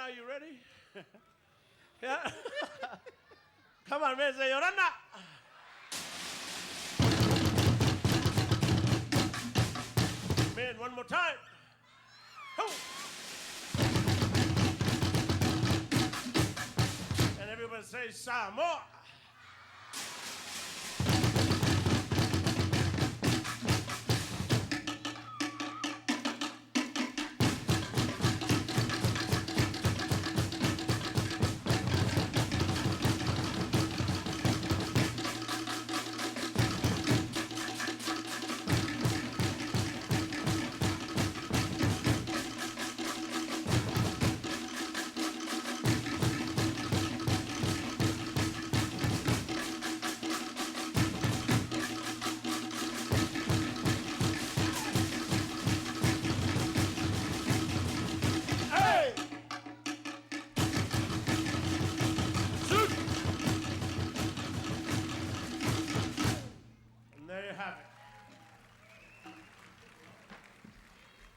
are you ready? Yeah? Come on, man, say Yorana. Man, one more time. Ho. And everybody say Samoa.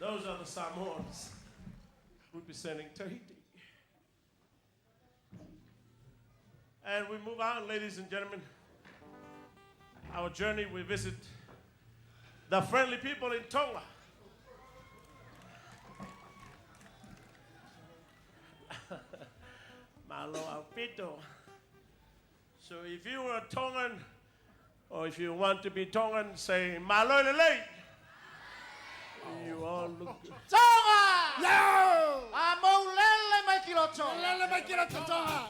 Those are the Samoans representing Tahiti. And we move on, ladies and gentlemen. Our journey, we visit the friendly people in Tonga. Malo Alpito. So if you were a Tongan, or if you want to be Tongan, say Malo Lele. You all look good. Tonga! Yo! Amo lele mai kiroto. Lele mai kiroto Tonga.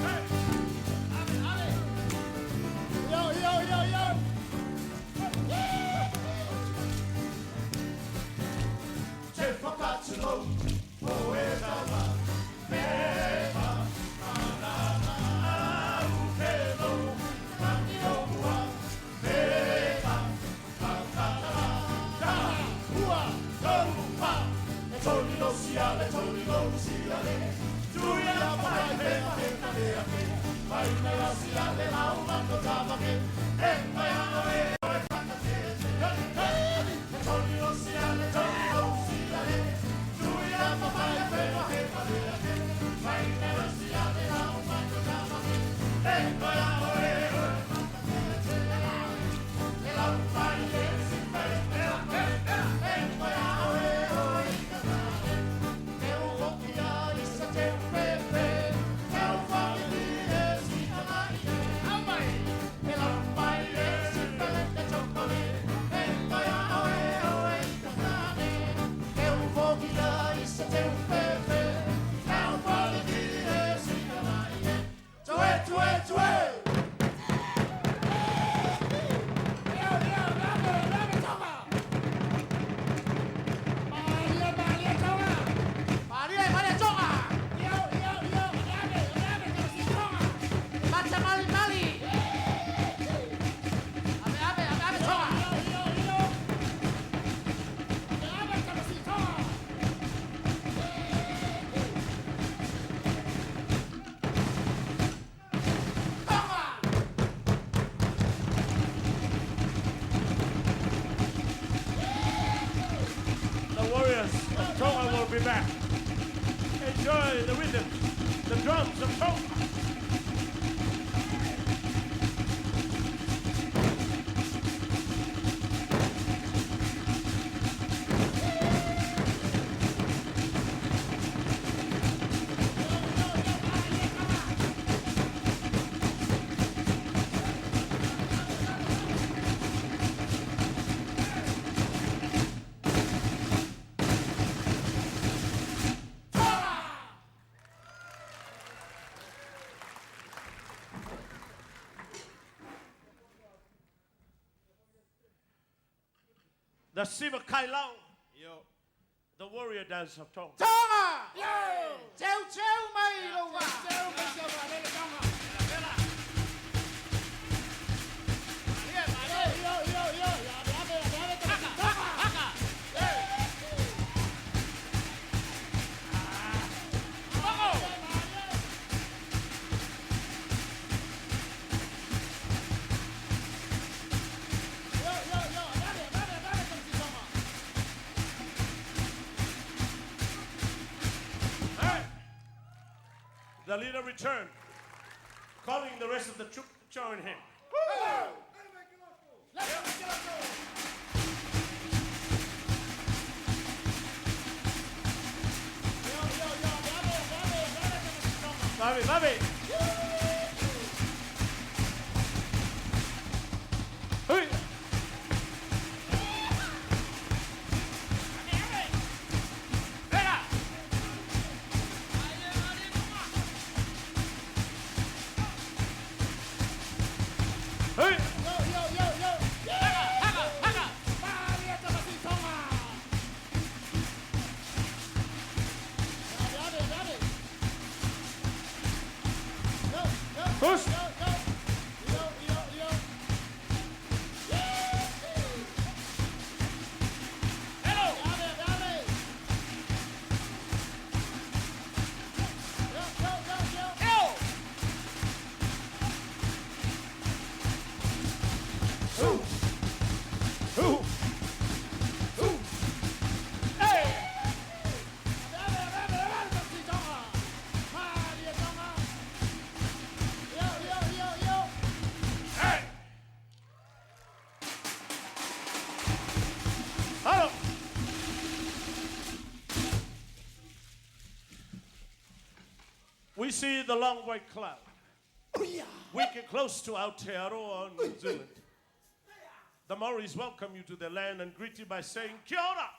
Hey! Ale! Yo! Te whakatino, o e tawa, mea, manana, ukelo, rangi o mua. Be back. Enjoy the rhythm, the drums of Tonga. The Siva Kailau, the warrior dance of Tonga. Tonga! Yo! Teu mai loa. Teu mai Tonga. leader returned, calling the rest of the troop to join him. Bobby, Bobby. Hey. Push. We see the long white cloud. We get close to Aotearoa, New Zealand. The Maoris welcome you to their land and greet you by saying, Kia ora!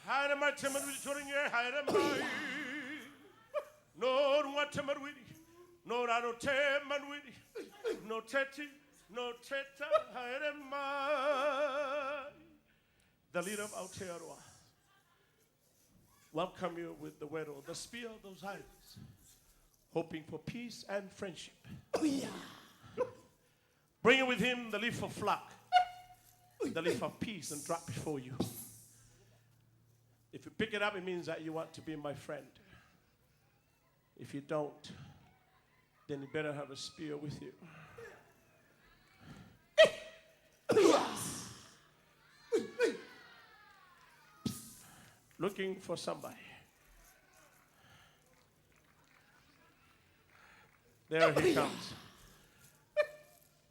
Haere mai te maruri toringe, haere mai. No runga te maruri, no raro te maruri, no teti, no teta, haere mai. The leader of Aotearoa welcome you with the wero, the spear of those islands, hoping for peace and friendship. Bringing with him the leaf of flock, the leaf of peace, and drop before you. If you pick it up, it means that you want to be my friend. If you don't, then you better have a spear with you. Looking for somebody. There he comes.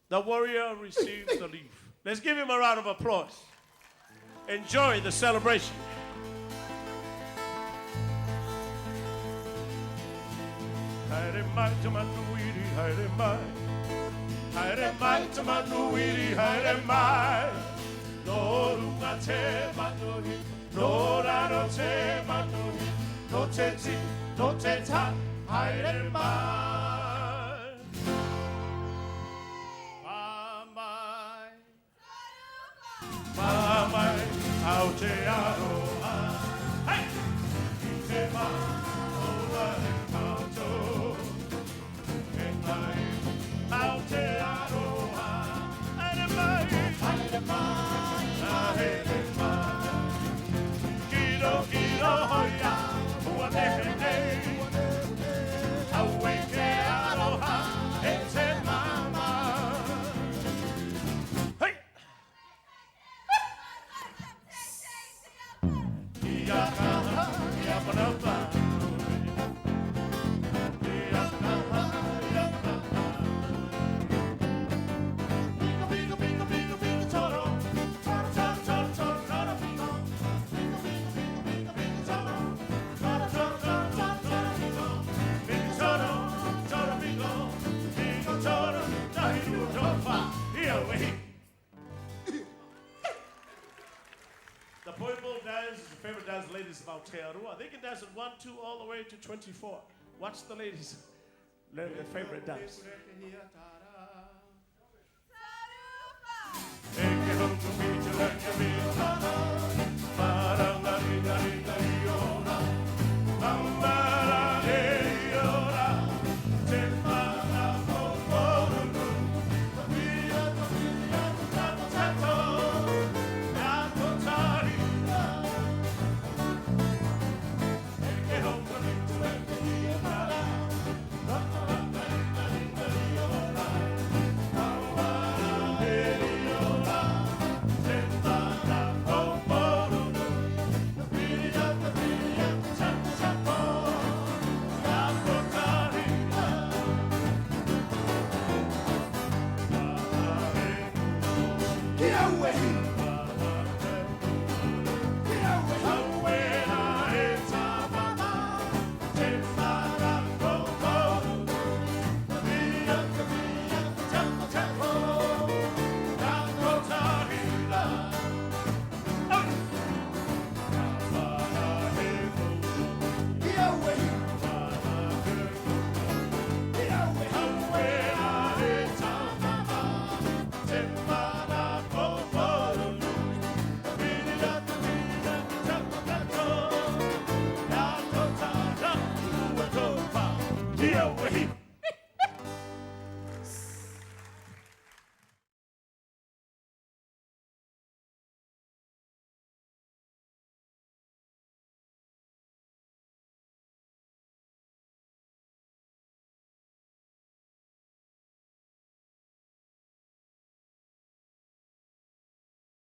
The warrior receives the leaf. Let's give him a round of applause. Enjoy the celebration. Haere mai te manuiri, haere mai. Haere mai te manuiri, haere mai. No runga te manuiri, no raro te manuiri, no te ti, no te ta, haere mai. Mamai, mamai, Aotearoa. Hey! Te ma, ola e kauto. E mai, Aotearoa. Haere mai, haere mai, haere mai. Kiro, kiro, hoia, ua nehe nei. Aue ke aroha, e te mama. Hey! Ia kaha, ia panapa. Ia kaha, ia kaha. Bingo, bingo, bingo, bingo, bingo, toro. Toro, toro, toro, toro, toro, bingo. Bingo, bingo, bingo, bingo, bingo, toro. Toro, toro, toro, toro, toro, bingo. Bingo, toro, toro, bingo. Bingo, toro, tahi utofa. Ia wehi. The Poipo dance is the favorite dance of ladies of Aotearoa. They can dance at 1, 2, all the way to 24. Watch the ladies learn their favorite dance.